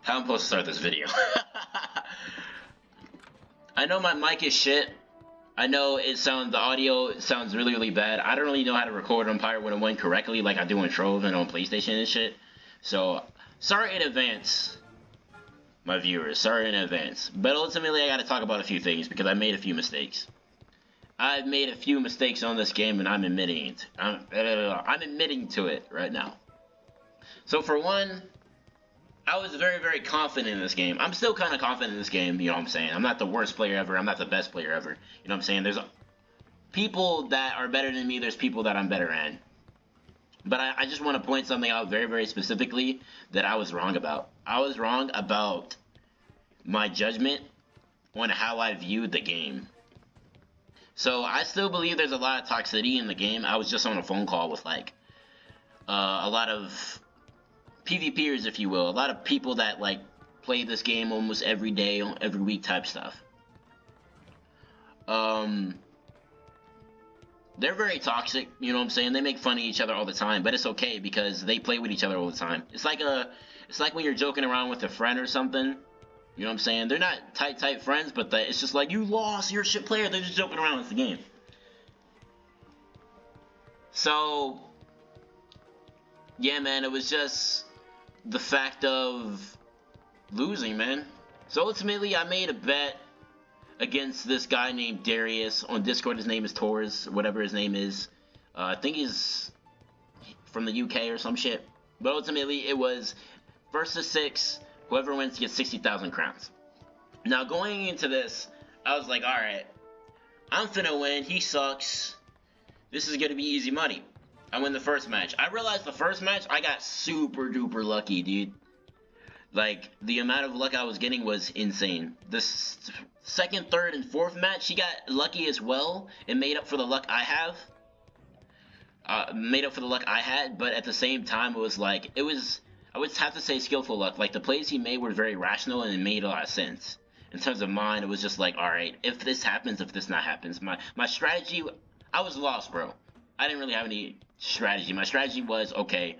How I'm supposed to start this video? I know my mic is shit. I know the audio sounds really, really bad. I don't really know how to record on Pirate 101 correctly like I do on Trove and on PlayStation and shit. So, sorry in advance, my viewers. Sorry in advance. But ultimately, I gotta talk about a few things because I made a few mistakes. I've made a few mistakes on this game and I'm admitting it. I'm admitting to it right now. So for one, I was very, very confident in this game. I'm still kind of confident in this game, you know what I'm saying? I'm not the worst player ever. I'm not the best player ever. You know what I'm saying? There's people that are better than me. There's people that I'm better than. But I just want to point something out very, very specifically that I was wrong about. I was wrong about my judgment on how I viewed the game. So I still believe there's a lot of toxicity in the game. I was just on a phone call with like a lot of PvPers, if you will, a lot of people that like play this game almost every day, every week type stuff. They're very toxic, you know what I'm saying? They make fun of each other all the time, but it's okay because they play with each other all the time. It's like when you're joking around with a friend or something. You know what I'm saying? They're not tight friends, but it's just like, you lost, you're a shit player. They're just joking around. It's the game. So, yeah, man, it was just the fact of losing, man. So ultimately, I made a bet against this guy named Darius. On Discord, his name is Torres, whatever his name is. I think he's from the UK or some shit. But ultimately, it was versus 6. Whoever wins gets 60,000 crowns. Now, going into this, I was like, alright, I'm finna win. He sucks. This is gonna be easy money. I win the first match. I realized the first match, I got super duper lucky, dude. Like, the amount of luck I was getting was insane. The second, third, and fourth match, he got lucky as well. It made up for the luck I have. But at the same time, it was like, I would have to say skillful luck. Like, the plays he made were very rational and it made a lot of sense. In terms of mine, it was just like, alright, if this happens, if this not happens. My strategy, I was lost, bro. I didn't really have any strategy. My strategy was, okay,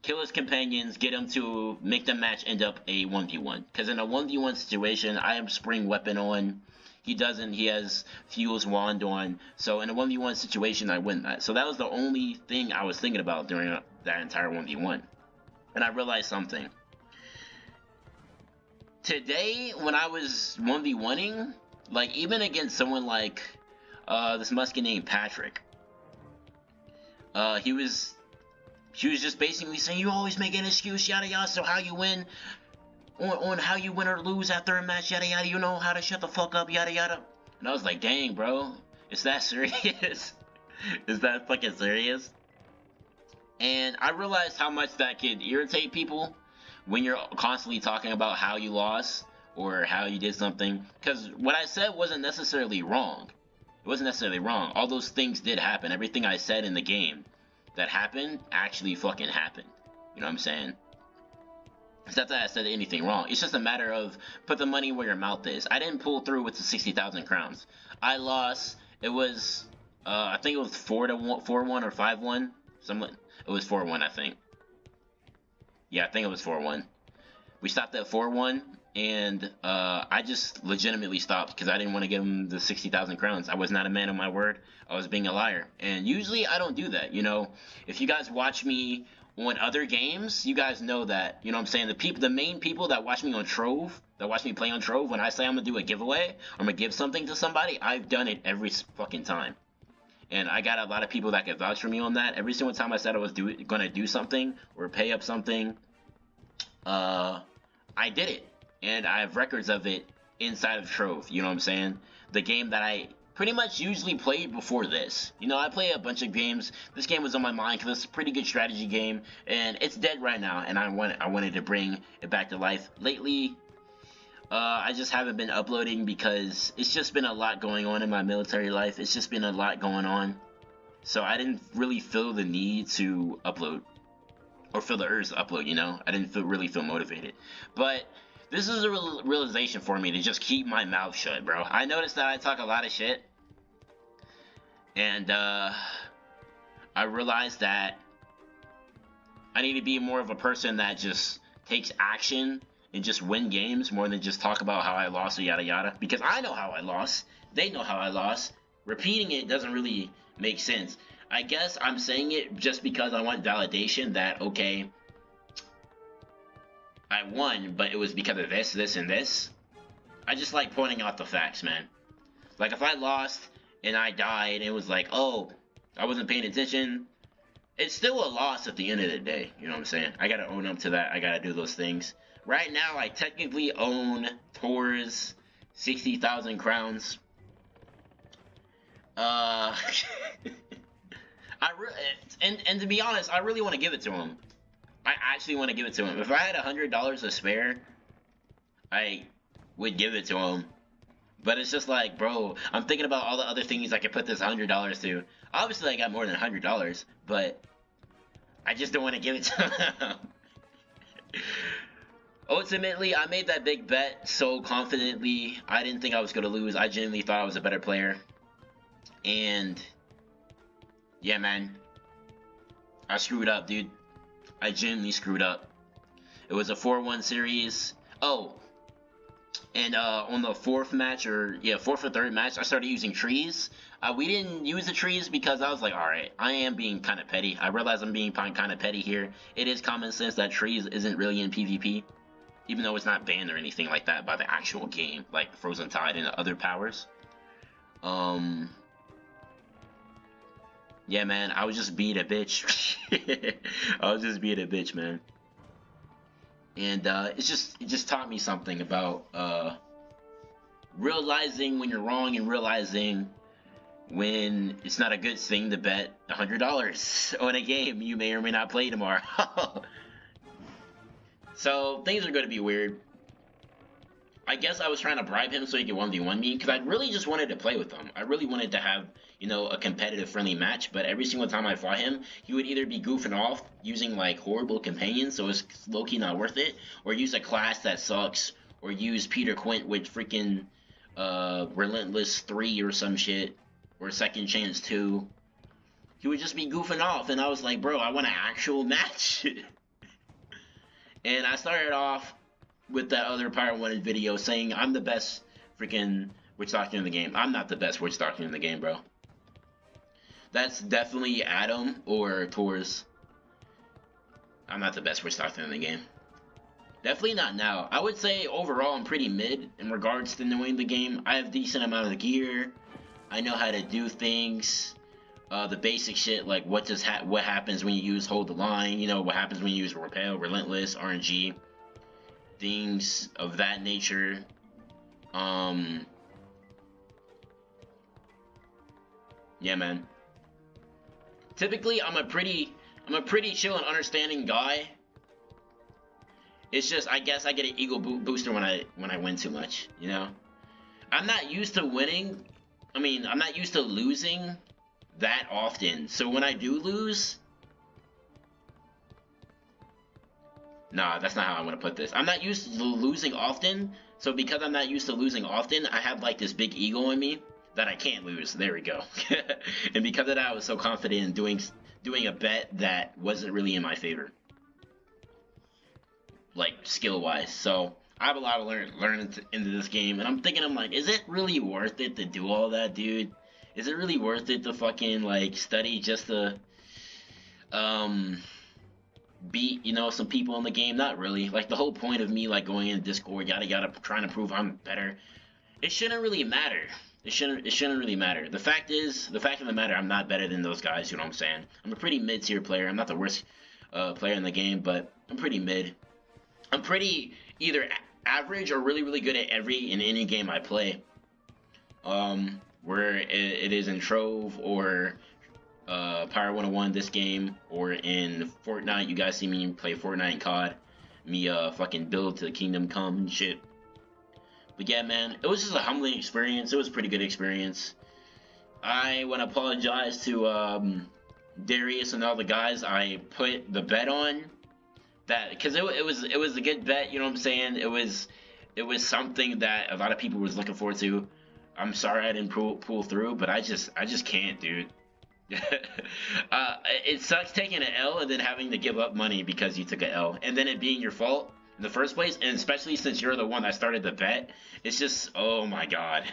kill his companions, get him to make the match end up a 1v1. Because in a 1v1 situation, I have Spring Weapon on. He doesn't. He has Fuel's Wand on. So in a 1v1 situation, I win that. So that was the only thing I was thinking about during that entire 1v1. And I realized something. Today, when I was 1v1ing, like, even against someone like this musket named Patrick, he was just basically saying, you always make an excuse, yada yada, so how you win, on how you win or lose after a match, yada yada, you know how to shut the fuck up, yada yada. And I was like, dang, bro, is that serious? Is that fucking serious? And I realized how much that could irritate people when you're constantly talking about how you lost or how you did something. Because what I said wasn't necessarily wrong. It wasn't necessarily wrong. All those things did happen. Everything I said in the game that happened actually fucking happened. You know what I'm saying? It's not that I said anything wrong. It's just a matter of put the money where your mouth is. I didn't pull through with the 60,000 crowns. I lost. It was, I think it was 4-1 or 5-1. It was 4-1, I think. Yeah, I think it was 4-1. We stopped at 4-1, and I just legitimately stopped because I didn't want to give him the 60,000 crowns. I was not a man of my word. I was being a liar. And usually I don't do that, you know. If you guys watch me on other games, you guys know that, you know what I'm saying? The main people that watch me on Trove, that watch me play on Trove, when I say I'm going to do a giveaway, or I'm going to give something to somebody, I've done it every fucking time. And I got a lot of people that could vouch for me on that. Every single time I said I was gonna do something or pay up something, I did it. And I have records of it inside of Trove, you know what I'm saying? The game that I pretty much usually played before this. You know, I play a bunch of games. This game was on my mind because it's a pretty good strategy game. And it's dead right now, and I wanted to bring it back to life. Lately, I just haven't been uploading because it's just been a lot going on in my military life. It's just been a lot going on. So I didn't really feel the need to upload. Or feel the urge to upload, you know? I didn't really feel motivated. But this is a realization for me to just keep my mouth shut, bro. I noticed that I talk a lot of shit. And I realized that I need to be more of a person that just takes action and just win games more than just talk about how I lost or yada yada. Because I know how I lost. They know how I lost. Repeating it doesn't really make sense. I guess I'm saying it just because I want validation that, okay, I won, but it was because of this, this, and this. I just like pointing out the facts, man. Like, if I lost and I died and it was like, oh, I wasn't paying attention, it's still a loss at the end of the day. You know what I'm saying? I gotta own up to that. I gotta do those things. Right now, I technically own Tor's 60,000 crowns. And to be honest, I really want to give it to him. I actually want to give it to him. If I had $100 to spare, I would give it to him. But it's just like, bro, I'm thinking about all the other things I could put this $100 to. Obviously, I got more than $100, but I just don't want to give it to him. Ultimately, I made that big bet so confidently. I didn't think I was going to lose. I genuinely thought I was a better player. And yeah, man, I screwed up, dude. I genuinely screwed up. It was a 4-1 series. Oh, and on the fourth or third match, I started using trees. We didn't use the trees because I was like, alright, I am being kind of petty. I realize I'm being kind of petty here. It is common sense that trees isn't really in PvP, even though it's not banned or anything like that by the actual game, like Frozen Tide and other powers. Yeah, man, I was just being a bitch. I was just being a bitch, man. And it just taught me something about realizing when you're wrong and realizing when it's not a good thing to bet $100 on a game you may or may not play tomorrow. So things are going to be weird. I guess I was trying to bribe him so he could 1v1 me, because I really just wanted to play with him. I really wanted to have, you know, a competitive, friendly match, but every single time I fought him, he would either be goofing off, using, like, horrible companions, so it's low-key not worth it, or use a class that sucks, or use Peter Quint with freaking, Relentless 3 or some shit, or Second Chance 2. He would just be goofing off, and I was like, bro, I want an actual match. And I started off with that other Pyro Wanted video saying I'm the best freaking witch doctor in the game. I'm not the best witch doctor in the game, bro. That's definitely Adam or Tor's. I'm not the best witch doctor in the game. Definitely not now. I would say overall I'm pretty mid in regards to knowing the game. I have decent amount of gear. I know how to do things. The basic shit like what happens when you use hold the line. You know what happens when you use repel, relentless, RNG. Things of that nature. Yeah, man. Typically, I'm a pretty chill and understanding guy. It's just, I guess I get an ego booster when I win too much, you know? I'm not used to winning. I mean, I'm not used to losing that often. So when I do lose, nah, that's not how I want to put this. I'm not used to losing often, so because I'm not used to losing often, I have like this big ego in me that I can't lose. There we go. And because of that, I was so confident in doing a bet that wasn't really in my favor, like skill-wise. So I have a lot of learning into this game, and I'm thinking, I'm like, is it really worth it to do all that, dude? Is it really worth it to fucking like study just to beat, you know, some people in the game? Not really. Like, the whole point of me like going in Discord, yada yada, trying to prove I'm better, it shouldn't really matter. It shouldn't really matter. The fact of the matter, I'm not better than those guys. You know what I'm saying? I'm a pretty mid-tier player. I'm not the worst player in the game, but I'm pretty mid. I'm pretty either average or really really good at in any game I play. Where it is in Trove or Pyro 101 this game, or in Fortnite. You guys see me play Fortnite and COD. Me fucking build to the kingdom come and shit. But yeah, man, it was just a humbling experience. It was a pretty good experience. I want to apologize to Darius and all the guys I put the bet on. That, because it was a good bet, you know what I'm saying? It was something that a lot of people was looking forward to. I'm sorry I didn't pull through, but I just can't, dude. It sucks taking an L and then having to give up money because you took an L, and then it being your fault. in the first place, and especially since you're the one that started the bet, it's just, oh my god.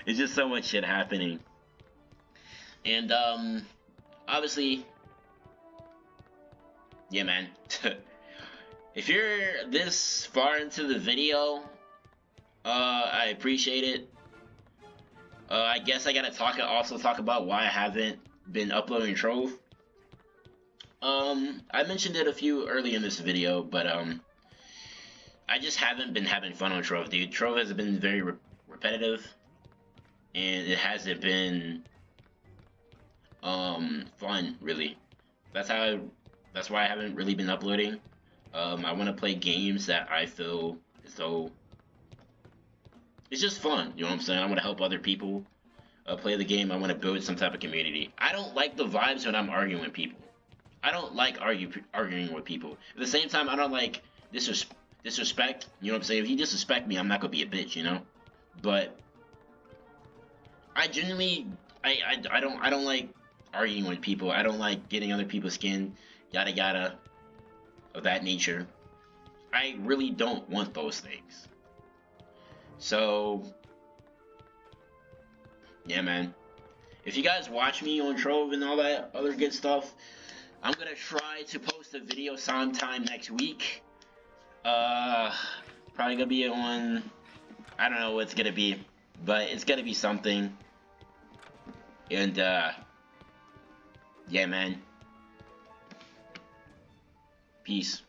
It's just so much shit happening. And, obviously, yeah, man. If you're this far into the video, I appreciate it. I guess I gotta also talk about why I haven't been uploading Trove. I mentioned it a few early in this video, but, I just haven't been having fun on Trove, dude. Trove has been very repetitive, and it hasn't been, fun, really. That's why I haven't really been uploading. I want to play games that I feel as though it's just fun, you know what I'm saying? I want to help other people play the game. I want to build some type of community. I don't like the vibes when I'm arguing with people. I don't like arguing with people. At the same time, I don't like disrespect. You know what I'm saying? If you disrespect me, I'm not gonna be a bitch, you know. But I genuinely, I don't like arguing with people. I don't like getting under people's skin, yada yada, of that nature. I really don't want those things. So, yeah, man. If you guys watch me on Trove and all that other good stuff, I'm gonna try to post a video sometime next week. Probably gonna be on, I don't know what it's gonna be, but it's gonna be something. And, yeah, man. Peace.